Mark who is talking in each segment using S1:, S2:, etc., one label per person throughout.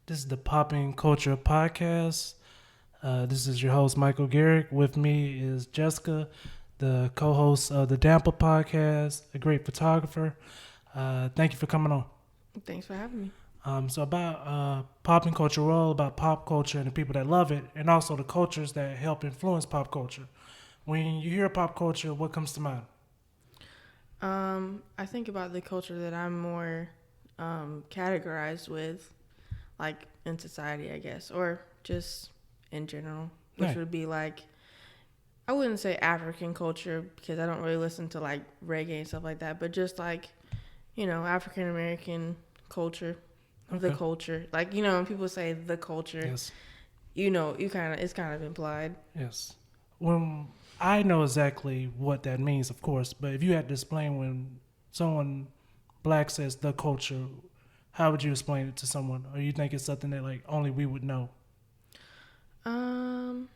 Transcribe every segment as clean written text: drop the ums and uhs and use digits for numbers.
S1: This is the PoppinCulture podcast. This is your host, Michael Garrick. With me is Jessica, the co-host of the DANPA podcast, a great photographer. Thank you for coming on.
S2: Thanks for having me.
S1: So about popping culture, we're all about pop culture and the people that love it, and also the cultures that help influence pop culture. When you hear pop culture, what comes to mind?
S2: I think about the culture that I'm more categorized with, like in society, I guess, or just in general, which
S1: Right.
S2: would be like, I wouldn't say African culture because I don't really listen to like reggae and stuff like that, but just like, African American culture, the
S1: Okay.
S2: culture. Like, when people say the culture,
S1: Yes.
S2: it's kind of implied.
S1: Yes. When I know exactly what that means, of course, but if you had to explain when someone black says the culture, how would you explain it to someone? Or you think it's something that like only we would know?
S2: Um,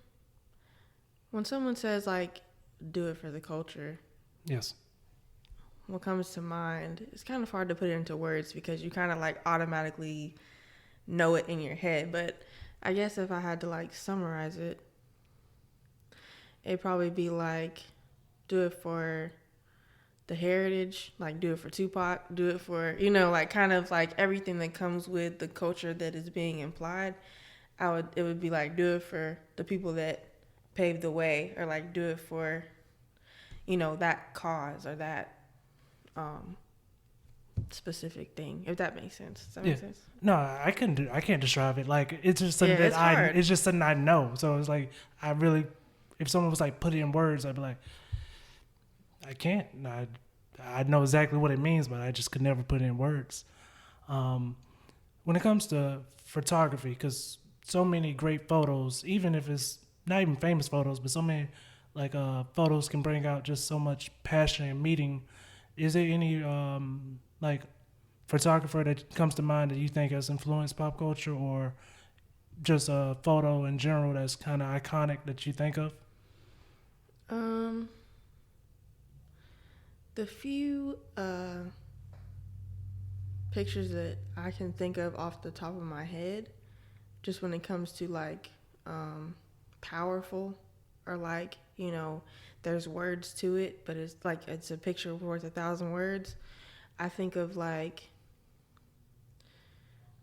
S2: when someone says like, do it for the culture,
S1: Yes.
S2: what comes to mind, it's kind of hard to put it into words because you kind of like automatically know it in your head. But I guess if I had to like summarize it, it'd probably be like, do it for the heritage, like do it for Tupac, do it for, like kind of like everything that comes with the culture that is being implied. It would be like, do it for the people that paved the way, or like do it for, that cause or that um, specific thing, if that makes sense. Does that
S1: Yeah.
S2: make sense?
S1: No, I couldn't do. I can't describe it. Like it's just something
S2: Yeah,
S1: that
S2: it's
S1: I.
S2: hard.
S1: It's just something I know. So it's like I really, if someone was like put it in words, I'd be like, I can't. I know exactly what it means, but I just could never put it in words. Um, when it comes to photography, because so many great photos, even if it's not even famous photos, but so many like photos can bring out just so much passion and meaning. Is there any like photographer that comes to mind that you think has influenced pop culture, or just a photo in general that's kind of iconic that you think of?
S2: Um, the few pictures that I can think of off the top of my head, just when it comes to like powerful, or like, there's words to it, but it's like it's a picture worth 1,000 words. I think of like,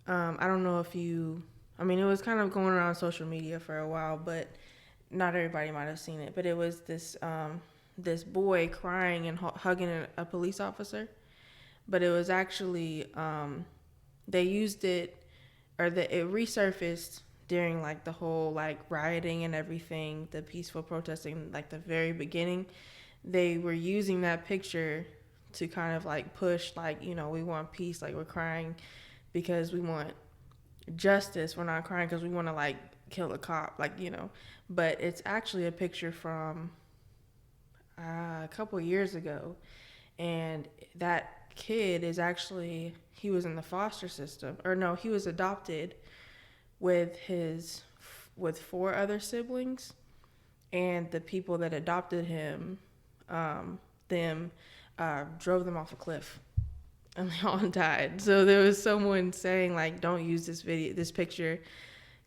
S2: I don't know if you, I mean, it was kind of going around social media for a while, but not everybody might have seen it. But it was this boy crying and hugging a police officer. But it was actually, they used it, it resurfaced during like the whole like rioting and everything, the peaceful protesting, like the very beginning. They were using that picture to kind of like push, like, we want peace, like we're crying because we want justice. We're not crying because we want to like kill a cop, like. But it's actually a picture from a couple years ago, and that kid is actually, he was in the foster system, or no, he was adopted with four other siblings, and the people that adopted him, them drove them off a cliff, and they all died. So there was someone saying like, don't use this picture,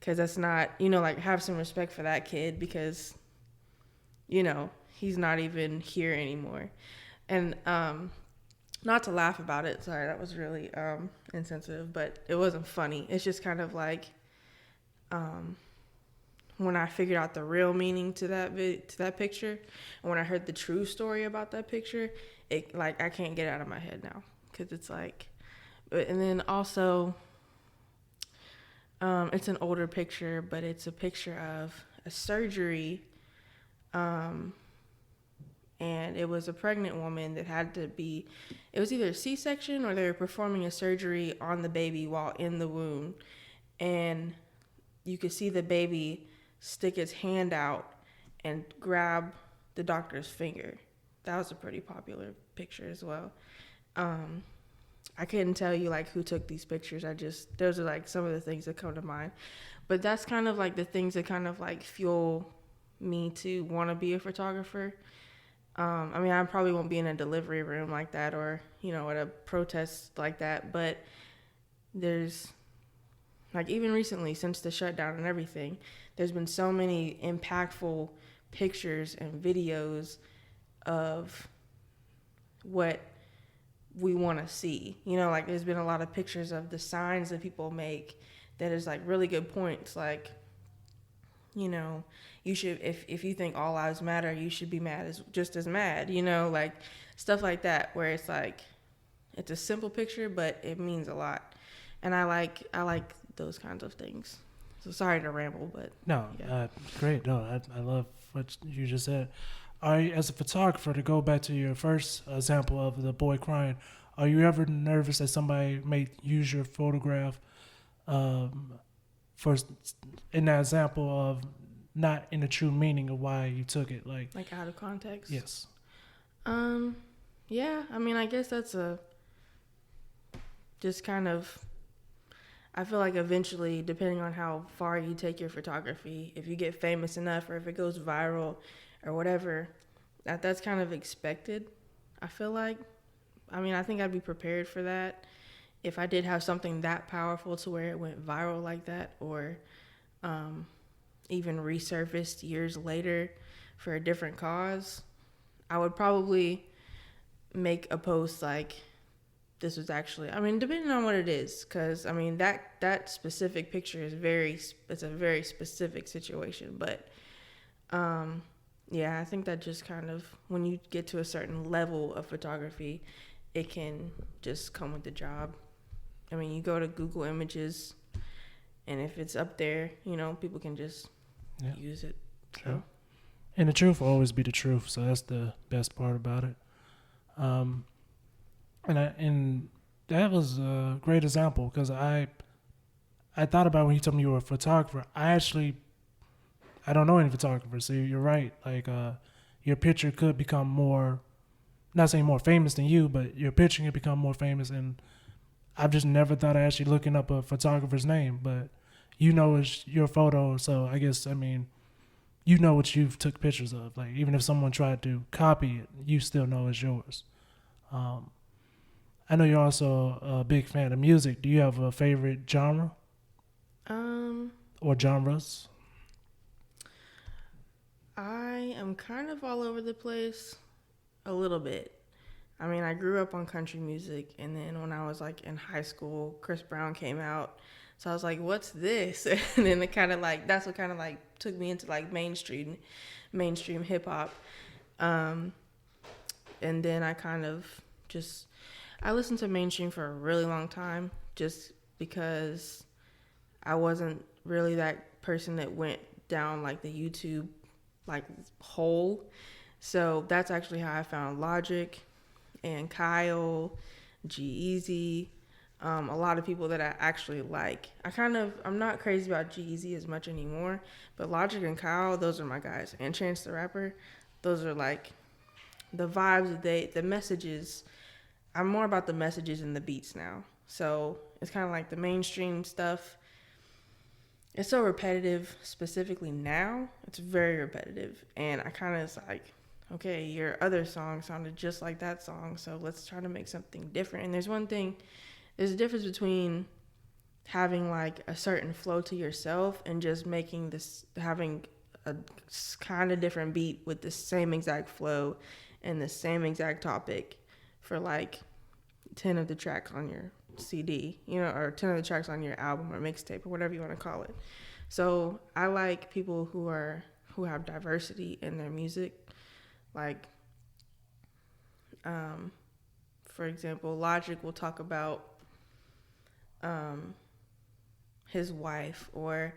S2: because that's not, like, have some respect for that kid, because he's not even here anymore. And not to laugh about it, sorry, that was really insensitive, but it wasn't funny. It's just kind of like, when I figured out the real meaning to that picture, and when I heard the true story about that picture, it, like, I can't get it out of my head now, because it's like, and then also, it's an older picture, but it's a picture of a surgery, and it was a pregnant woman that had to be, it was either a C-section or they were performing a surgery on the baby while in the womb, and you could see the baby stick its hand out and grab the doctor's finger. That was a pretty popular picture as well. I couldn't tell you like who took these pictures. Those are like some of the things that come to mind. But that's kind of like the things that kind of like fuel me to want to be a photographer. I mean, I probably won't be in a delivery room like that, or, at a protest like that, but there's like even recently since the shutdown and everything, there's been so many impactful pictures and videos of what we want to see. You know, like there's been a lot of pictures of the signs that people make that is like really good points. Like, you know, you should, if you think all lives matter, you should be mad as just as mad, you know, like stuff like that, where it's like, it's a simple picture, but it means a lot. And I like those kinds of things. So sorry to ramble, but
S1: No,
S2: yeah.
S1: great. No, I love what you just said. Are you, as a photographer, to go back to your first example of the boy crying, are you ever nervous that somebody may use your photograph for in that example of not in the true meaning of why you took it?
S2: Like out of context?
S1: Yes.
S2: Yeah, I mean, I guess that's just kind of, I feel like eventually, depending on how far you take your photography, if you get famous enough or if it goes viral or whatever, that's kind of expected, I feel like. I mean, I think I'd be prepared for that if I did have something that powerful to where it went viral like that, or even resurfaced years later for a different cause. I would probably make a post like, this was actually, I mean, depending on what it is, because I mean that specific picture is it's a very specific situation, but yeah, I think that just kind of, when you get to a certain level of photography, it can just come with the job. I mean, you go to Google Images, and if it's up there, you know, people can just use it.
S1: Sure.
S2: So.
S1: And the truth will always be the truth, so that's the best part about it. And that was a great example, because I thought about when you told me you were a photographer. I don't know any photographers, so you're right. Like your picture could become more, not saying more famous than you, but your picture could become more famous. And I've just never thought of actually looking up a photographer's name, but you know it's your photo, so I guess, I mean, you know what you've took pictures of. Like, even if someone tried to copy it, you still know it's yours. I know you're also a big fan of music. Do you have a favorite genre? Or genres?
S2: I am kind of all over the place a little bit. I mean, I grew up on country music, and then when I was like in high school, Chris Brown came out. So I was like, what's this? And then it kind of like, that's what kind of like took me into like mainstream hip hop. And then I kind of I listened to mainstream for a really long time, just because I wasn't really that person that went down like the YouTube like hole. So that's actually how I found Logic and Kyle, G-Eazy, a lot of people that I actually like. I'm not crazy about G-Eazy as much anymore, but Logic and Kyle, those are my guys. And Chance the Rapper, those are like the vibes, the messages. I'm more about the messages and the beats now. So it's kind of like the mainstream stuff. It's so repetitive, specifically now. It's very repetitive. And I kind of, it's like, okay, your other song sounded just like that song, so let's try to make something different. And there's a difference between having like a certain flow to yourself and just having a kind of different beat with the same exact flow and the same exact topic for like 10 of the tracks on your CD, you know, or 10 of the tracks on your album or mixtape or whatever you want to call it. So I like people who have diversity in their music. Like, for example, Logic will talk about his wife, and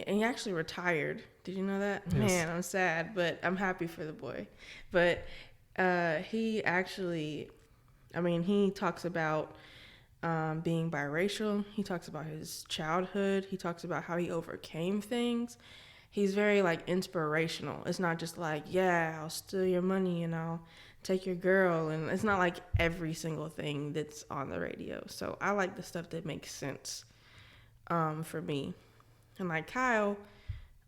S2: he actually retired. Did you know that? Yes. Man, I'm sad, but I'm happy for the boy. But he actually, I mean, he talks about being biracial. He talks about his childhood. He talks about how he overcame things. He's very like inspirational. It's not just like, yeah, I'll steal your money and I'll take your girl. And it's not like every single thing that's on the radio. So I like the stuff that makes sense for me. And like Kyle,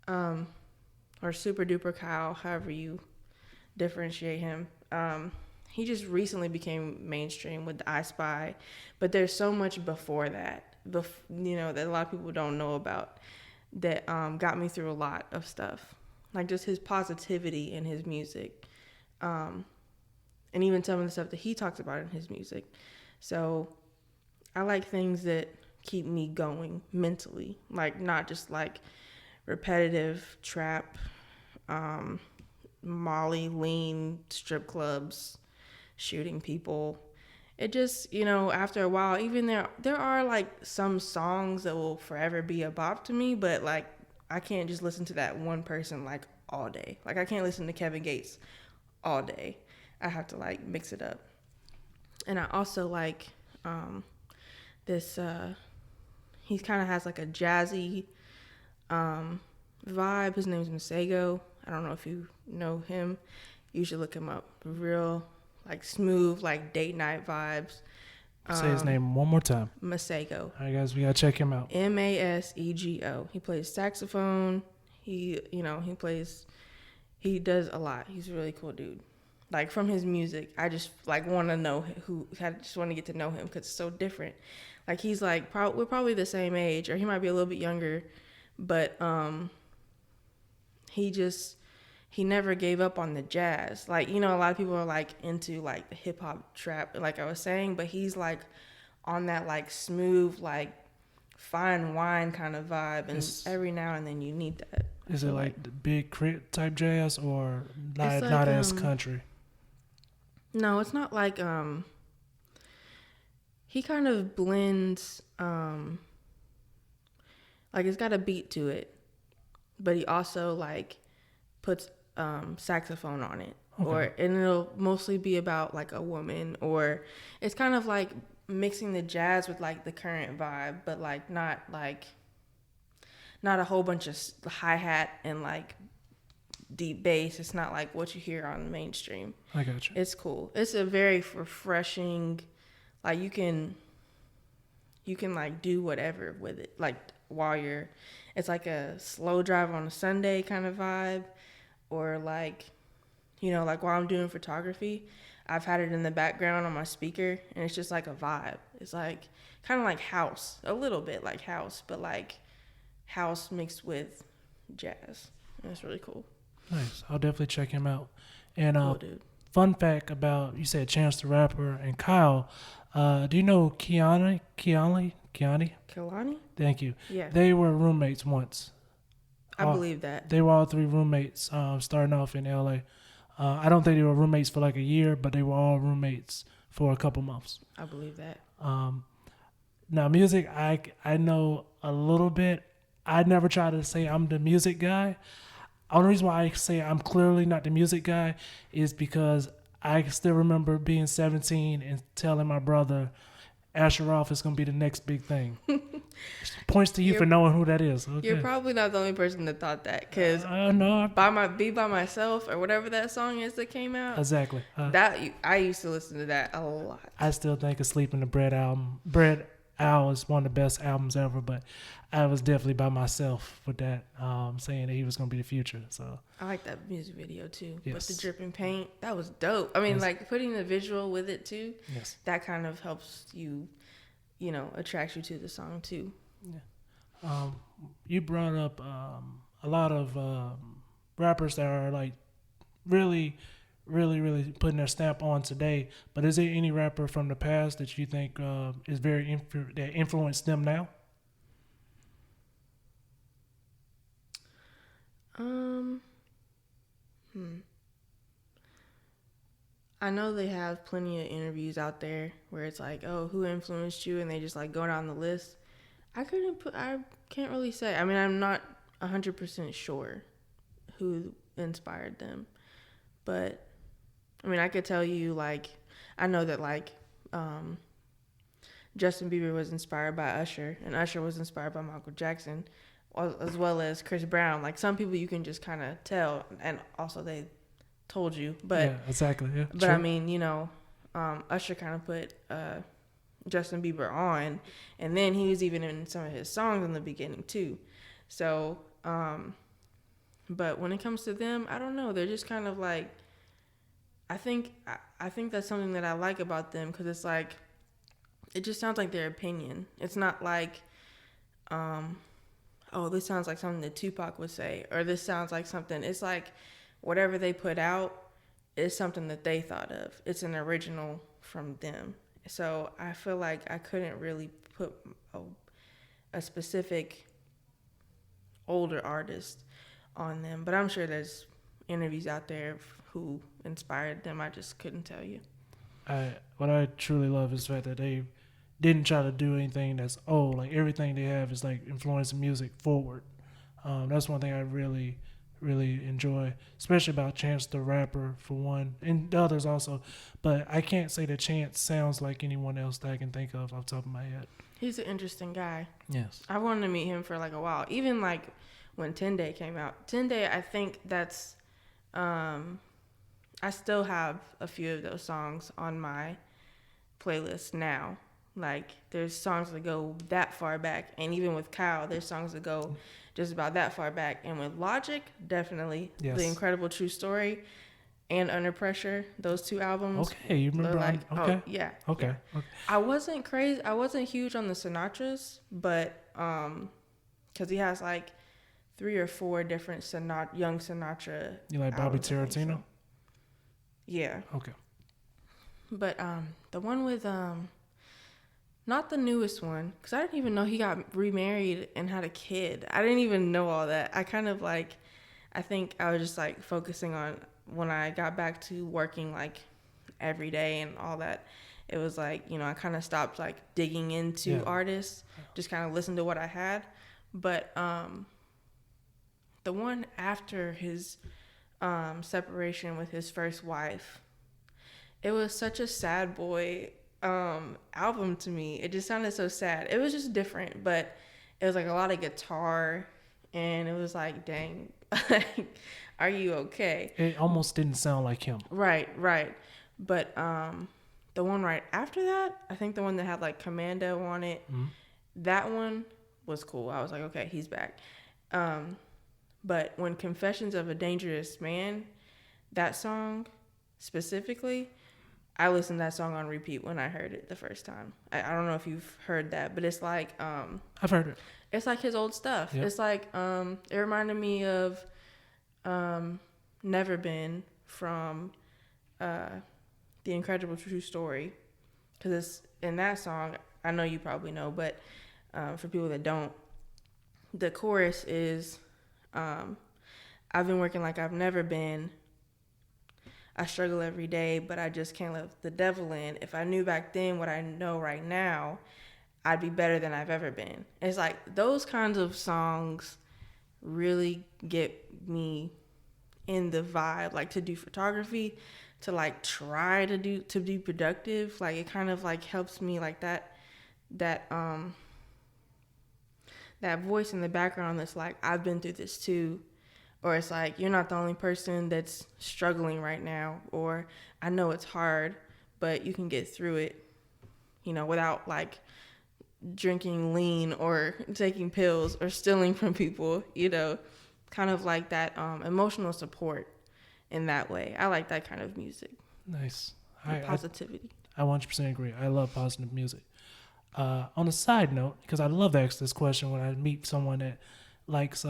S2: or Super Duper Kyle, however you differentiate him, he just recently became mainstream with the I Spy, but there's so much before that. that a lot of people don't know about, that got me through a lot of stuff. Like just his positivity in his music, and even some of the stuff that he talks about in his music. So I like things that keep me going mentally, like not just like repetitive trap, Molly, lean, strip clubs, shooting people. It just, after a while, even there are like some songs that will forever be a bop to me, but like I can't just listen to that one person like all day. Like I can't listen to Kevin Gates all day. I have to like mix it up. And I also like this he kind of has like a jazzy vibe. His name's Masego. I don't know if you know him. You should look him up. Real like smooth, like date night vibes.
S1: Say his name one more time.
S2: Masego.
S1: All right, guys, we gotta check him out.
S2: Masego. He plays saxophone. He does a lot. He's a really cool dude. Like from his music, I just like want to know I just want to get to know him because it's so different. Like he's like we're probably the same age, or he might be a little bit younger, but he never gave up on the jazz. Like, a lot of people are like into like the hip hop trap, like I was saying, but he's like on that like smooth, like fine wine kind of vibe. And every now and then you need that.
S1: Is it like the big crit type jazz or not,
S2: like,
S1: not as country?
S2: No, it's not like, he kind of blends, like it's got a beat to it, but he also like puts saxophone on it. Okay. And it'll mostly be about like a woman, or it's kind of like mixing the jazz with like the current vibe, but like not a whole bunch of hi-hat and like deep bass. It's not like what you hear on the mainstream.
S1: I got you.
S2: It's cool. It's a very refreshing, like you can like do whatever with it, like while it's like a slow drive on a Sunday kind of vibe, or like, like while I'm doing photography, I've had it in the background on my speaker, and it's just like a vibe. It's like kind of like house, a little bit like house, but like house mixed with jazz. And it's really cool.
S1: Nice. I'll definitely check him out. And
S2: cool, dude.
S1: Fun fact about, you said Chance the Rapper and Kyle. Do you know Keani?
S2: Kalani?
S1: Thank you.
S2: Yeah.
S1: They were roommates once.
S2: I believe that.
S1: They were all three roommates starting off in L.A. I don't think they were roommates for like a year, but they were all roommates for a couple months.
S2: I believe that.
S1: Now, music, I know a little bit. I never try to say I'm the music guy. The only reason why I say I'm clearly not the music guy is because I still remember being 17 and telling my brother, Asher Roth is going to be the next big thing. Points to you for knowing who that is. Okay.
S2: You're probably not the only person that thought that, because
S1: no,
S2: Be By Myself, or whatever that song is that came out.
S1: Exactly.
S2: I used to listen to that a lot.
S1: I still think Asleep in the Bread album. Bread Owl is one of the best albums ever, but I was definitely by myself with that, saying that he was going to be the future. So
S2: I like that music video too.
S1: Yes.
S2: With the dripping paint. That was dope. I mean,
S1: Yes.
S2: like putting the visual with it too.
S1: Yes.
S2: That kind of helps you, attracts you to the song too.
S1: Yeah. You brought up a lot of rappers that are like really putting their stamp on today. But is there any rapper from the past that you think is that influenced them now?
S2: I know they have plenty of interviews out there where it's like, oh, who influenced you? And they just like go down the list. I can't really say. I mean, I'm not 100% sure who inspired them. But, I mean, I could tell you, like, I know that, like, Justin Bieber was inspired by Usher, and Usher was inspired by Michael Jackson, as well as Chris Brown. Like, some people you can just kind of tell, and also they told you. But
S1: yeah, exactly. Yeah,
S2: but true. I mean, Usher kind of put Justin Bieber on, and then he was even in some of his songs in the beginning too. So, but when it comes to them, I don't know. They're just kind of like, I think that's something that I like about them, because it's like, it just sounds like their opinion. It's not like, oh, this sounds like something that Tupac would say, or this sounds like something. It's like whatever they put out is something that they thought of. It's an original from them. So I feel like I couldn't really put a specific older artist on them, but I'm sure there's interviews out there who inspired them. I just couldn't tell you.
S1: What I truly love is the fact that they didn't try to do anything that's old. Like everything they have is like influencing music forward. That's one thing I really, really enjoy, especially about Chance the Rapper for one, and the others also. But I can't say that Chance sounds like anyone else that I can think of off the top of my head.
S2: He's an interesting guy.
S1: Yes.
S2: I wanted to meet him for like a while. Even like when 10 Day came out. 10 Day, I think that's, I still have a few of those songs on my playlist now. Like there's songs that go that far back. And even with Kyle, there's songs that go just about that far back. And with Logic, definitely.
S1: Yes.
S2: The Incredible True Story and Under Pressure, those two albums.
S1: Okay, you remember?
S2: Like,
S1: okay.
S2: Oh, yeah.
S1: Okay.
S2: Yeah.
S1: Okay.
S2: I wasn't crazy. I wasn't huge on the Sinatras, but because he has like 3 or 4 different young Sinatra.
S1: You like Bobby
S2: albums, I think,
S1: Tarantino?
S2: so. Yeah.
S1: Okay.
S2: But the one with not the newest one, because I didn't even know he got remarried and had a kid. I didn't even know all that. I kind of like, I think I was just like focusing on when I got back to working like every day and all that. It was like, you know, I kind of stopped like digging into artists, just kind of listened to what I had. But the one after his separation with his first wife, it was such a sad boy album to me. It just sounded so sad. It was just different, but it was like a lot of guitar, and it was like, dang, are you okay?
S1: It almost didn't sound like him.
S2: Right. But the one right after that, I think the one that had like Commando on it, that one was cool. I was like, okay, he's back. But when Confessions of a Dangerous Man, that song specifically, I listened to that song on repeat when I heard it the first time. I don't know if you've heard that, but it's like
S1: I've heard it.
S2: It's like his old stuff. Yep. It's like it reminded me of Never Been from The Incredible True Story, because it's in that song. I know you probably know, but for people that don't, the chorus is I've been working like I've never been. I struggle every day, but I just can't let the devil in. If I knew back then what I know right now, I'd be better than I've ever been. It's like those kinds of songs really get me in the vibe, like to do photography, to like try to be productive. Like it kind of like helps me, like that voice in the background that's like, I've been through this too. Or it's like, you're not the only person that's struggling right now. Or I know it's hard, but you can get through it, you know, without like drinking lean or taking pills or stealing from people, you know, kind of like that emotional support in that way. I like that kind of music.
S1: Nice.
S2: Positivity.
S1: I 100% agree. I love positive music. On a side note, because I love to ask this question when I meet someone that likes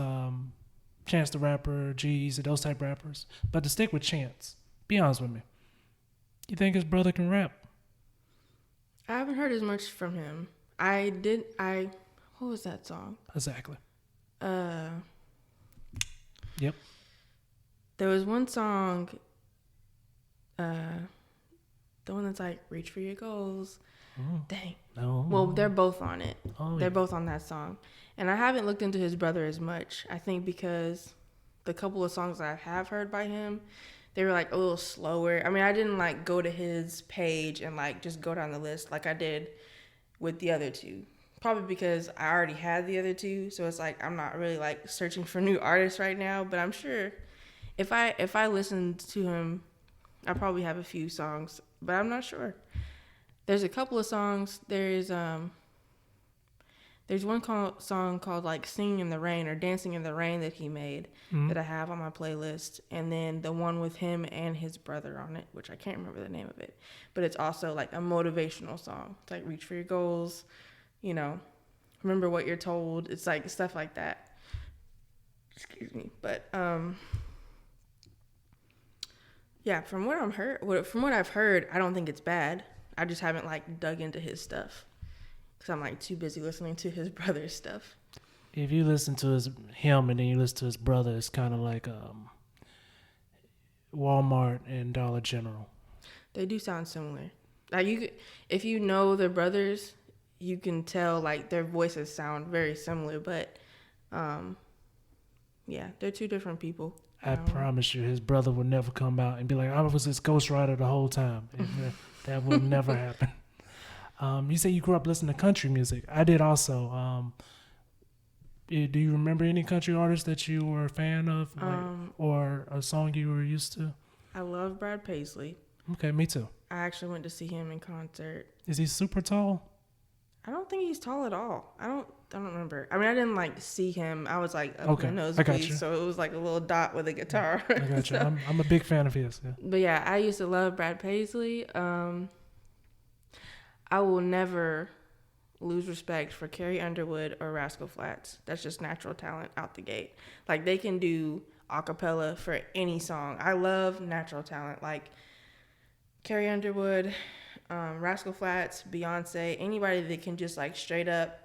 S1: Chance the Rapper, G's, and those type of rappers. But to stick with Chance, be honest with me. You think his brother can rap?
S2: I haven't heard as much from him. What was that song?
S1: Exactly.
S2: Yep. There was one song, the one that's like, reach for your goals. Dang.
S1: No.
S2: Well, they're both on it.
S1: Oh,
S2: they're both on that song. And I haven't looked into his brother as much. I think because the couple of songs I have heard by him, they were like a little slower. I mean, I didn't like go to his page and like just go down the list like I did with the other two. Probably because I already had the other two. So it's like I'm not really like searching for new artists right now. But I'm sure if I listened to him, I probably have a few songs. But I'm not sure. There's a couple of songs. There's There's one song called like "Singing in the Rain" or "Dancing in the Rain" that he made that I have on my playlist, and then the one with him and his brother on it, which I can't remember the name of it, but it's also like a motivational song. It's like reach for your goals, you know, remember what you're told. It's like stuff like that. Excuse me, but yeah, from what I've heard, I don't think it's bad. I just haven't like dug into his stuff because I'm like too busy listening to his brother's stuff.
S1: If you listen to him and then you listen to his brother, it's kind of like Walmart and Dollar General.
S2: They do sound similar. Like if you know the brothers, you can tell like their voices sound very similar, but yeah, they're two different people.
S1: I promise you, his brother would never come out and be like, I was his ghostwriter the whole time. That will never happen. You say you grew up listening to country music. I did also. Do you remember any country artists that you were a fan of, or a song you were used to?
S2: I love Brad Paisley.
S1: Okay, me too.
S2: I actually went to see him in concert.
S1: Is he super tall?
S2: I don't think he's tall at all. I don't remember. I mean, I didn't like see him. I was like up in the nosebleed, so it was like a little dot with a guitar.
S1: I got you.
S2: So,
S1: I'm a big fan of his. Yeah.
S2: But yeah, I used to love Brad Paisley. I will never lose respect for Carrie Underwood or Rascal Flatts. That's just natural talent out the gate. Like they can do a cappella for any song. I love natural talent like Carrie Underwood, Rascal Flatts, Beyonce, anybody that can just like straight up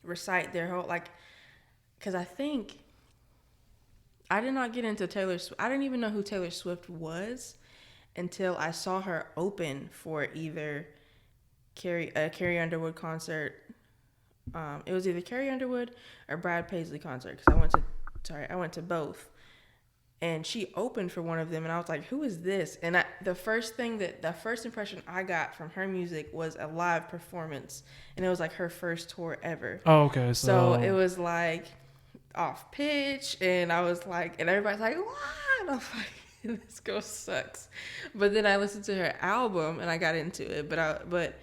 S2: recite their whole like. Because I think I did not get into Taylor Swift. I didn't even know who Taylor Swift was until I saw her open for either Carrie Underwood concert. It was either Carrie Underwood or Brad Paisley concert because I went to both, and she opened for one of them, and I was like, "Who is this?" And the first impression I got from her music was a live performance, and it was like her first tour ever.
S1: Oh, okay.
S2: So it was like off pitch, and I was like, and everybody's like, "What?" And I'm like, "This girl sucks." But then I listened to her album, and I got into it. But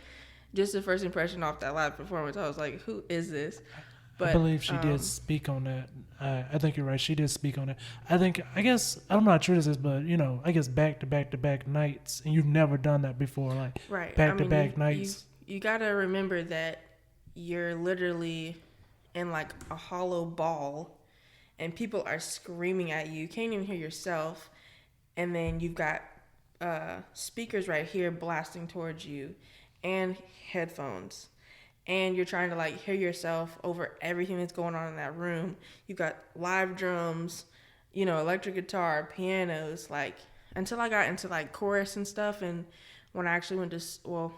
S2: just the first impression off that live performance, I was like, "Who is this?" But
S1: I believe she did speak on that. I think you're right. She did speak on it. I guess I'm not sure this is, but I guess back to back nights, and you've never done that before, like
S2: right.
S1: back to back nights.
S2: You gotta remember that you're literally in like a hollow ball, and people are screaming at you. You can't even hear yourself, and then you've got speakers right here blasting towards you, and headphones. And you're trying to like hear yourself over everything that's going on in that room. You've got live drums, electric guitar, pianos, like until I got into like chorus and stuff. And when I actually went to,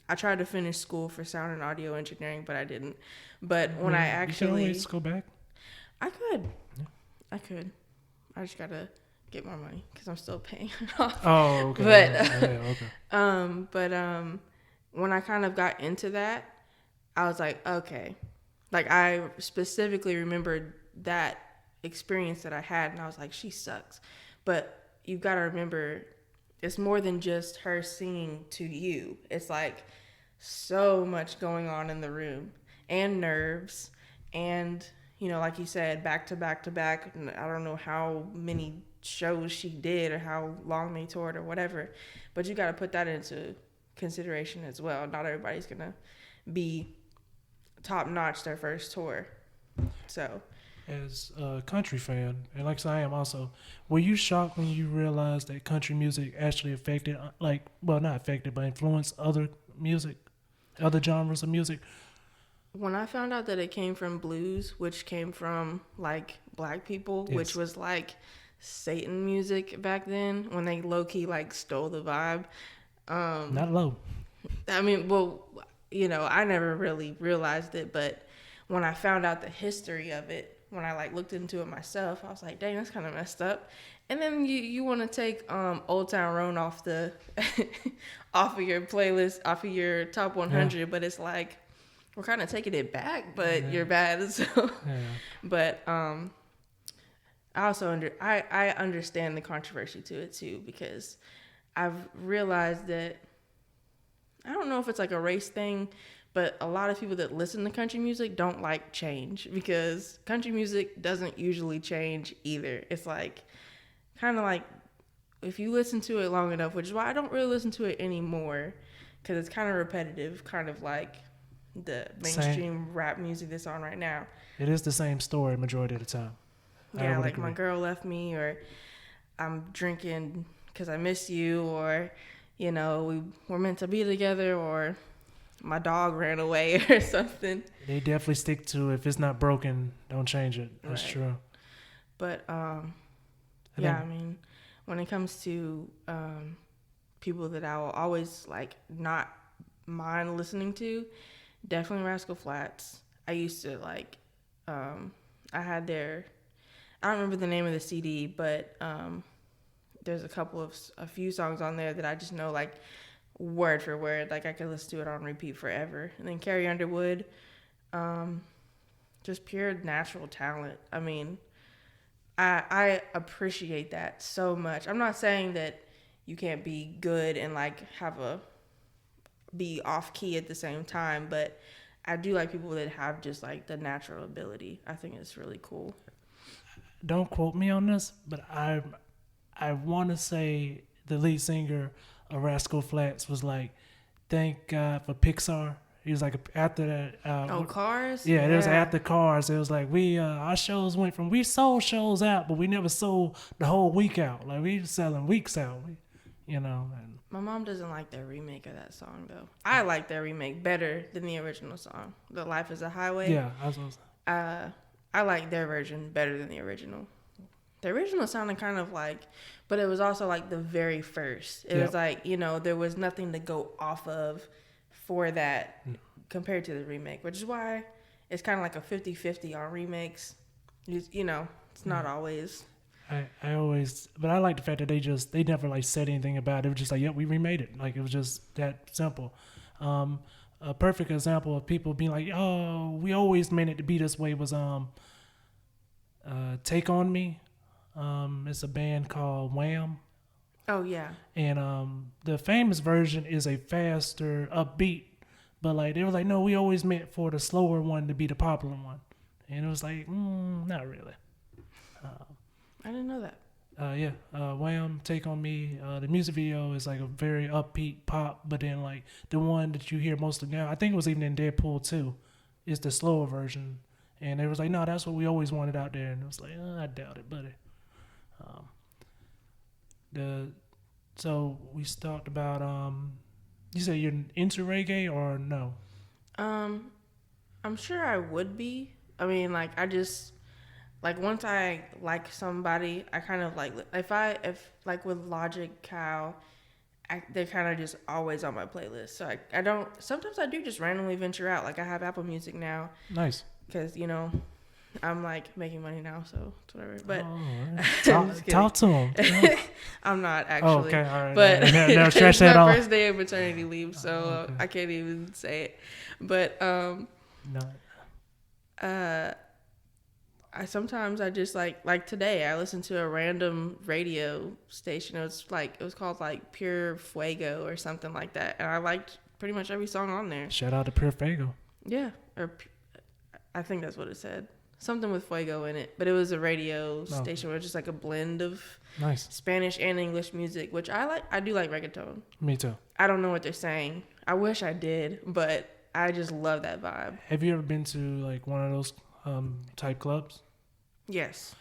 S2: I tried to finish school for sound and audio engineering, but I didn't. But when I actually,
S1: you can always go back.
S2: I could. Yeah. I could. I just gotta get more money because I'm still paying it off.
S1: Oh, okay.
S2: But when I kind of got into that, I was like, okay. Like, I specifically remembered that experience that I had, and I was like, she sucks. But you've got to remember, it's more than just her singing to you. It's like so much going on in the room, and nerves, and, like you said, back to back to back. I don't know how many shows she did or how long they toured or whatever, but you got to put that into consideration as well. Not everybody's going to be top notch their first tour. So
S1: as a country fan, and like I am also, were you shocked when you realized that country music actually affected, not affected, but influenced other genres of music?
S2: When I found out that it came from blues, which came from like black people, yes, which was like Satan music back then, when they low-key like stole the vibe.
S1: Not low.
S2: I mean, I never really realized it, but when I found out the history of it, when I like looked into it myself, I was like, dang, that's kind of messed up. And then you want to take Old Town Road off the off of your playlist, off of your top 100, yeah, but it's like we're kind of taking it back, but yeah, you're bad. So, yeah. But I also I understand the controversy to it too, because I've realized that I don't know if it's like a race thing, But a lot of people that listen to country music don't like change because country music doesn't usually change either. It's like kind of like if you listen to it long enough, which is why I don't really listen to it anymore because it's kind of repetitive, kind of like the mainstream rap music that's on right now.
S1: It is the same story majority of the time.
S2: Yeah, like my girl left me, or I'm drinking because I miss you, or we were meant to be together, or my dog ran away or something.
S1: They definitely stick to if it's not broken, don't change it. That's
S2: right.
S1: true.
S2: But yeah, I mean, when it comes to people that I will always like not mind listening to, definitely Rascal Flatts. I used to like I had I don't remember the name of the CD, but there's a few songs on there that I just know like word for word, like I could listen to it on repeat forever. And then Carrie Underwood, just pure natural talent. I mean, I appreciate that so much. I'm not saying that you can't be good and like be off key at the same time, but I do like people that have just like the natural ability. I think it's really cool.
S1: Don't quote me on this, but I want to say the lead singer of Rascal Flatts was like, "Thank God for Pixar." He was like after that.
S2: Cars.
S1: Yeah, it was after Cars. It was like our shows went from we sold shows out, but we never sold the whole week out. Like we were selling weeks out. And
S2: my mom doesn't like their remake of that song though. I like their remake better than the original song. The Life is a Highway.
S1: Yeah,
S2: I like their version better than the original. The original sounded kind of like, but it was also like the very first. It was like, there was nothing to go off of for that compared to the remake, which is why it's kind of like a 50-50 on remakes. It's not always.
S1: But I like the fact that they never like said anything about it. It was just like, we remade it. Like it was just that simple. A perfect example of people being like, oh, we always meant it to be this way was Take On Me. It's a band called Wham.
S2: Oh yeah.
S1: And the famous version is a faster, upbeat, but like they were like, no, we always meant for the slower one to be the popular one, and it was like, not really.
S2: I didn't know that.
S1: Wham, Take On Me. The music video is like a very upbeat pop, but then like the one that you hear mostly now, I think it was even in Deadpool 2, is the slower version. And it was like, no, that's what we always wanted out there. And it was like, I doubt it, buddy. So we talked about, you said you're into reggae or no?
S2: I'm sure I would be. I mean, like, I just, like, once I like somebody, I kind of like, if like with Logic, Cal, they're kind of just always on my playlist. So sometimes I do just randomly venture out. Like I have Apple Music now.
S1: Nice.
S2: Because, I'm like making money now, so it's whatever. But
S1: talk to him.
S2: I'm not actually.
S1: Oh, okay, all right.
S2: But
S1: no,
S2: it's
S1: that
S2: my
S1: off.
S2: first day of maternity leave, so I can't even say it. But I just like today I listened to a random radio station. It was called like Pure Fuego or something like that, and I liked pretty much every song on there.
S1: Shout out to Pure Fuego.
S2: Yeah, I think that's what it said. Something with fuego in it, but it was a radio station where it's just like a blend of Spanish and English music, which I like. I do like reggaeton.
S1: Me too.
S2: I don't know what they're saying. I wish I did, but I just love that vibe.
S1: Have you ever been to like one of those type clubs?
S2: Yes.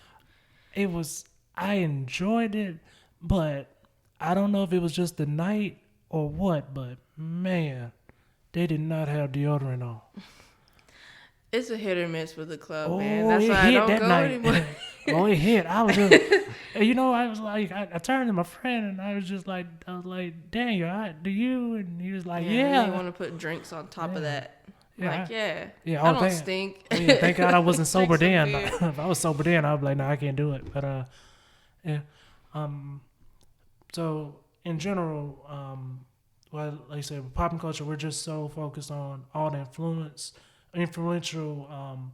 S1: I enjoyed it, but I don't know if it was just the night or what, but man, they did not have deodorant on.
S2: It's a hit or miss with the club, man. That's why I don't go anymore.
S1: It hit. I was just, I was like, I turned to my friend and I was like, Daniel, do you? And he was like, yeah.
S2: You want to put drinks on top of that.
S1: Yeah.
S2: I don't stink.
S1: Thank God I wasn't sober then. If I was sober then, I'd be like, no, I can't do it. But, so in general, like I said, with PoppinCulture, we're just so focused on all the influential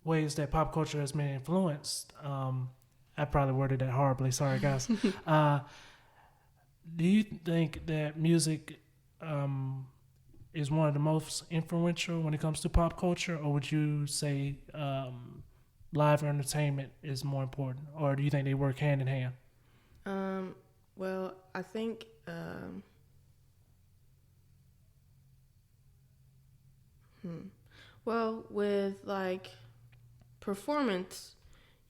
S1: ways that pop culture has been influenced. I probably worded that horribly. Sorry, guys. Do you think that music is one of the most influential when it comes to pop culture, or would you say live entertainment is more important, or do you think they work hand in hand?
S2: Well, I think well, with like performance,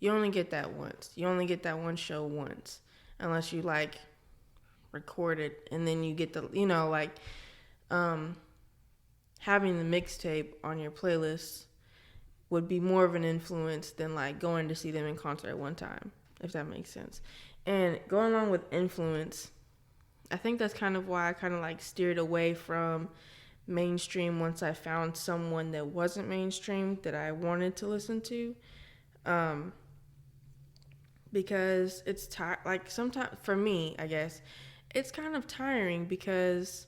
S2: you only get that once. You only get that one show once, unless you like record it, and then you get the like having the mixtape on your playlist would be more of an influence than like going to see them in concert at one time, if that makes sense. And going along with influence, I think that's kind of why I kind of like steered away from mainstream once I found someone that wasn't mainstream that I wanted to listen to. Because it's like sometimes for me, I guess, it's kind of tiring because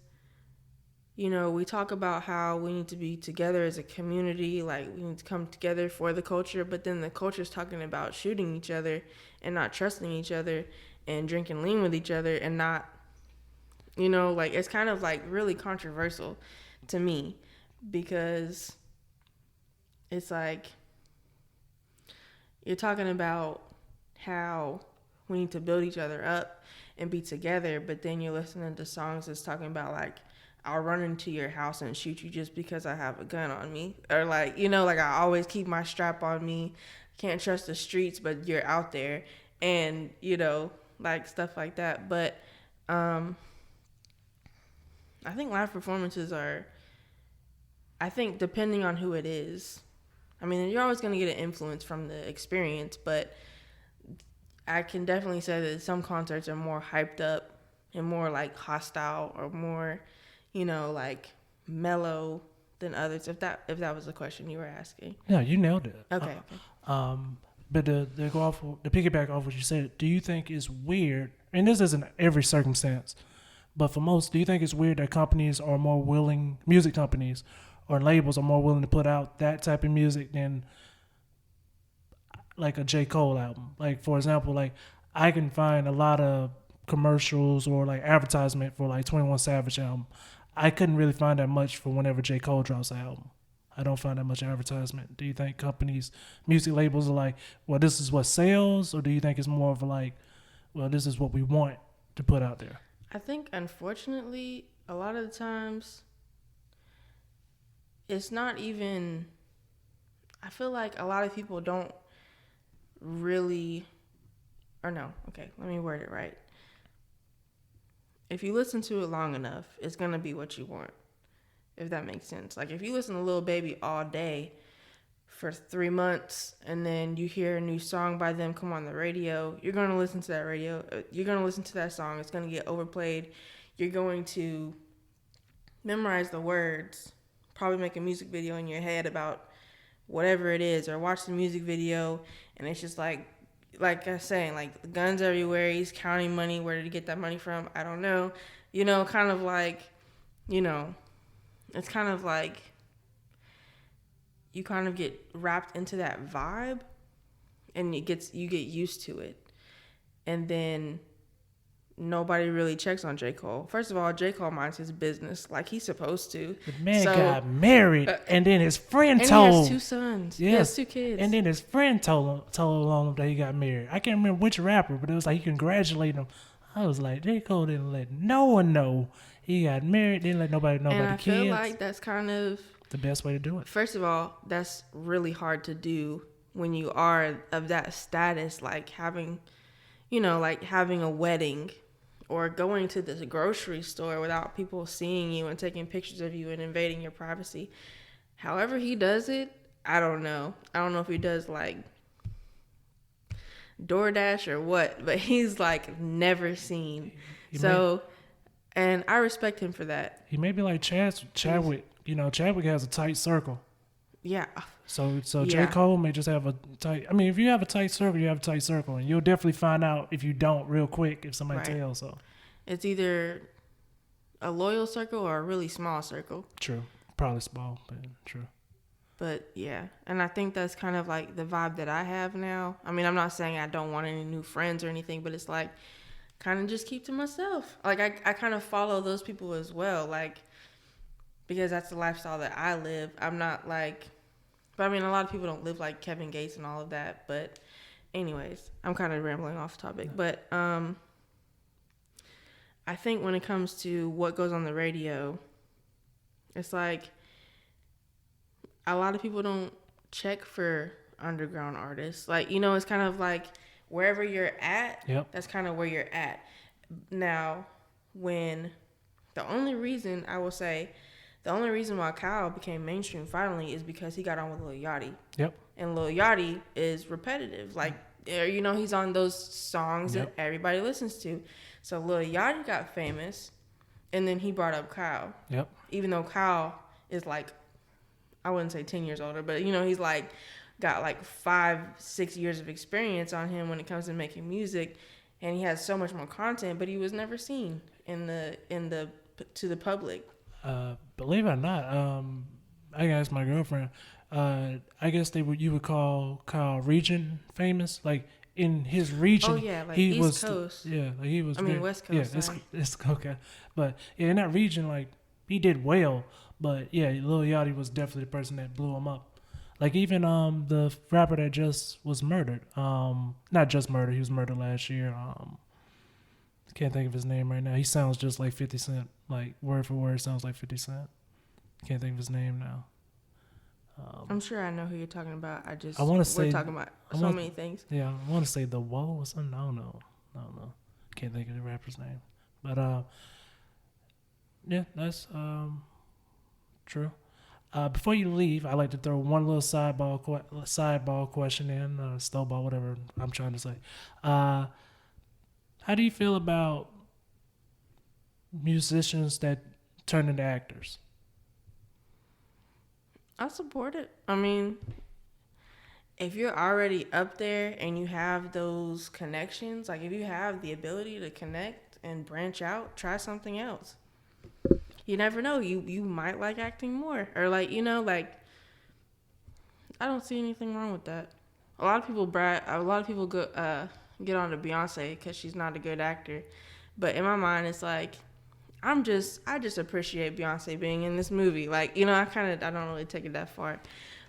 S2: we talk about how we need to be together as a community, like we need to come together for the culture, but then the culture is talking about shooting each other and not trusting each other and drinking lean with each other and not, like it's kind of like really controversial to me because it's like you're talking about how we need to build each other up and be together, but then you're listening to songs that's talking about like, I'll run into your house and shoot you just because I have a gun on me. Or like, like I always keep my strap on me. Can't trust the streets, but you're out there. And, like stuff like that. But I think live performances I think depending on who it is, I mean, you're always going to get an influence from the experience, but I can definitely say that some concerts are more hyped up and more like hostile or more like mellow than others. If that was the question you were asking.
S1: Yeah, you nailed it.
S2: Okay.
S1: But to piggyback off what you said, do you think it's weird? And this isn't every circumstance, but for most, do you think it's weird that companies are more willing, music companies or labels are more willing to put out that type of music than like a J. Cole album? Like for example, like I can find a lot of commercials or like advertisement for like 21 Savage album. I couldn't really find that much for whenever J. Cole drops an album. I don't find that much advertisement. Do you think companies, music labels are like, well, this is what sells? Or do you think it's more of like, well, this is what we want to put out there?
S2: I think, unfortunately, a lot of the times, it's not even, I feel like a lot of people don't really, or no, okay, let me word it right. If you listen to it long enough, it's going to be what you want, if that makes sense. Like if you listen to Lil Baby all day for 3 months and then you hear a new song by them come on the radio, you're going to listen to that radio. You're going to listen to that song. It's going to get overplayed. You're going to memorize the words, probably make a music video in your head about whatever it is, or watch the music video and it's just like I was saying, like the guns everywhere, he's counting money, where did he get that money from? I don't know. Kind of like, it's kind of like you kind of get wrapped into that vibe and you get used to it. And then nobody really checks on J. Cole. First of all, J. Cole minds his business like he's supposed to.
S1: The man got married, and then his friend told.
S2: And he has 2 sons. Yes. He has 2 kids.
S1: And then his friend told on him that he got married. I can't remember which rapper, but it was like he congratulated him. I was like, J. Cole didn't let no one know he got married. Didn't let nobody know about the kids.
S2: And I feel like that's kind of
S1: the best way to do it.
S2: First of all, that's really hard to do when you are of that status, like having, like having a wedding or going to the grocery store without people seeing you and taking pictures of you and invading your privacy. However he does it, I don't know. I don't know if he does like DoorDash or what, but he's like never seen. And I respect him for that.
S1: He may be like Chadwick. Chadwick has a tight circle.
S2: Yeah.
S1: So J. Cole may just have a tight. I mean, if you have a tight circle, you have a tight circle, and you'll definitely find out if you don't real quick if somebody tells. So
S2: it's either a loyal circle or a really small circle.
S1: True, probably small, but true.
S2: But yeah, and I think that's kind of like the vibe that I have now. I mean, I'm not saying I don't want any new friends or anything, but it's like kind of just keep to myself. Like I kind of follow those people as well. Like because that's the lifestyle that I live. I'm not like, but I mean, a lot of people don't live like Kevin Gates and all of that. But anyways, I'm kind of rambling off topic. But I think when it comes to what goes on the radio, it's like a lot of people don't check for underground artists. Like, you know, it's kind of like wherever you're at,
S1: Yep.
S2: that's kind of where you're at. Now, when the only reason why Kyle became mainstream finally is because he got on with Lil Yachty.
S1: Yep.
S2: And Lil Yachty is repetitive. Like, you know, he's on those songs that everybody listens to. So Lil Yachty got famous, and then he brought up Kyle.
S1: Yep.
S2: Even though Kyle is like, I wouldn't say 10 years older, but, you know, he's like got like 5-6 years of experience on him when it comes to making music, and he has so much more content, but he was never seen to the public.
S1: Believe it or not, I asked my girlfriend. I guess you would call Kyle region famous, like in his region.
S2: Oh yeah, like
S1: he
S2: East
S1: was,
S2: Coast.
S1: Yeah, like he was.
S2: I mean West Coast.
S1: Yeah, it's okay, but yeah, in that region, like he did well. But yeah, Lil Yachty was definitely the person that blew him up. Like even the rapper that just was murdered. Not just murdered. He was murdered last year. Can't think of his name right now. He sounds just like 50 Cent. Like word for word sounds like 50 Cent. Can't think of his name now.
S2: I'm sure I know who you're talking about.
S1: I want to say
S2: we're talking about so many things.
S1: Yeah, I want to say The Woe or something. I don't know. Can't think of the rapper's name. But yeah, that's true. Before you leave, I like to throw one little sideball question in, snowball, whatever I'm trying to say. How do you feel about musicians that turn into actors?
S2: I support it. I mean, if you're already up there and you have those connections, like if you have the ability to connect and branch out, try something else. You never know. You might like acting more, or like, you know, like I don't see anything wrong with that. A lot of people get on to Beyonce because she's not a good actor, but in my mind, it's like I just appreciate Beyonce being in this movie. Like, you know, I don't really take it that far,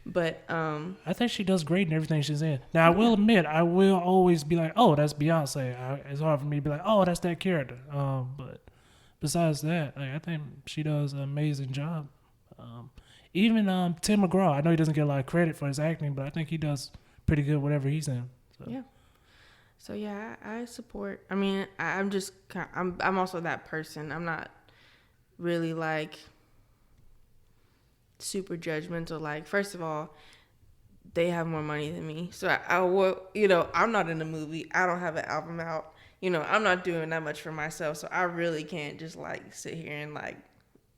S2: but
S1: I think she does great in everything she's in. Now, I will admit, I will always be like, oh, that's Beyonce. It's hard for me to be like, oh, that's that character. But besides that, like, I think she does an amazing job. Even Tim McGraw, I know he doesn't get a lot of credit for his acting, but I think he does pretty good whatever he's in. So.
S2: Yeah. So yeah, I support. I mean, I'm also that person. I'm not really like super judgmental. Like, first of all, they have more money than me, so I will. You know, I'm not in the movie. I don't have an album out. You know, I'm not doing that much for myself, so I really can't just like sit here and like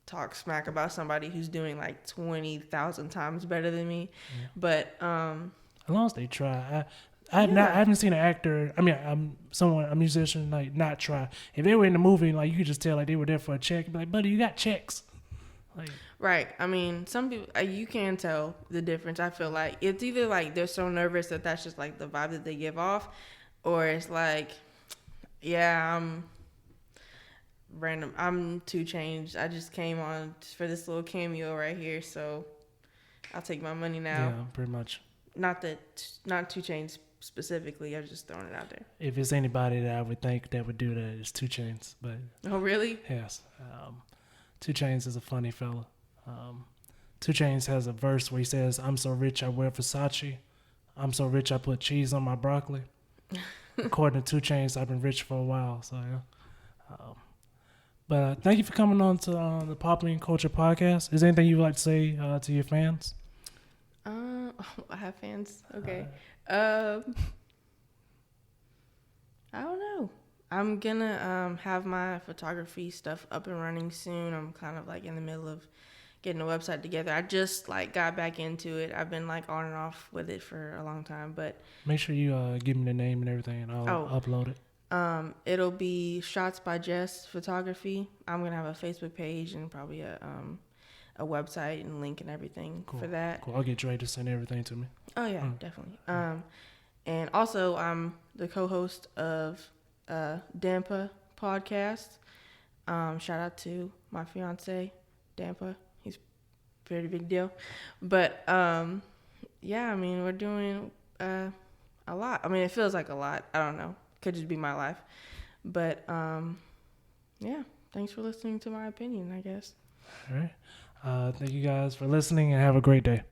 S2: talk smack about somebody who's doing like 20,000 times better than me. Yeah. But
S1: as long as they try. I haven't seen an actor. I mean, a musician like not try. If they were in the movie, like you could just tell like they were there for a check. Be like, buddy, you got checks. Like,
S2: right. I mean, some people you can tell the difference. I feel like it's either like they're so nervous that that's just like the vibe that they give off, or it's like, yeah, I'm random. I'm 2 Chainz. I just came on for this little cameo right here, so I'll take my money now.
S1: Yeah, pretty much.
S2: Not 2 Chainz specifically. I was just throwing it out there.
S1: If it's anybody that I would think that would do that, it's 2 Chainz. But
S2: oh, really?
S1: Yes. 2 Chainz is a funny fella. 2 Chainz has a verse where he says, "I'm so rich I wear Versace. I'm so rich I put cheese on my broccoli." According to 2 Chainz, I've been rich for a while. So yeah. But thank you for coming on to the PoppinCulture podcast. Is there anything you'd like to say to your fans?
S2: I have fans. Okay. I don't know. I'm gonna have my photography stuff up and running soon. I'm kind of like in the middle of getting a website together. I just like got back into it. I've been like on and off with it for a long time, but
S1: make sure you give me the name and everything, and I'll upload it.
S2: It'll be Shots by Jess Photography. I'm gonna have a Facebook page and probably a website and link and everything for that.
S1: Cool. I'll get Dre to send everything to me.
S2: Oh yeah, definitely. And also I'm the co-host of DANPA podcast. Shout out to my fiance, DANPA. He's pretty big deal. But yeah, I mean, we're doing a lot. I mean, it feels like a lot. I don't know. Could just be my life. But yeah, thanks for listening to my opinion, I guess.
S1: All right. Thank you guys for listening and have a great day.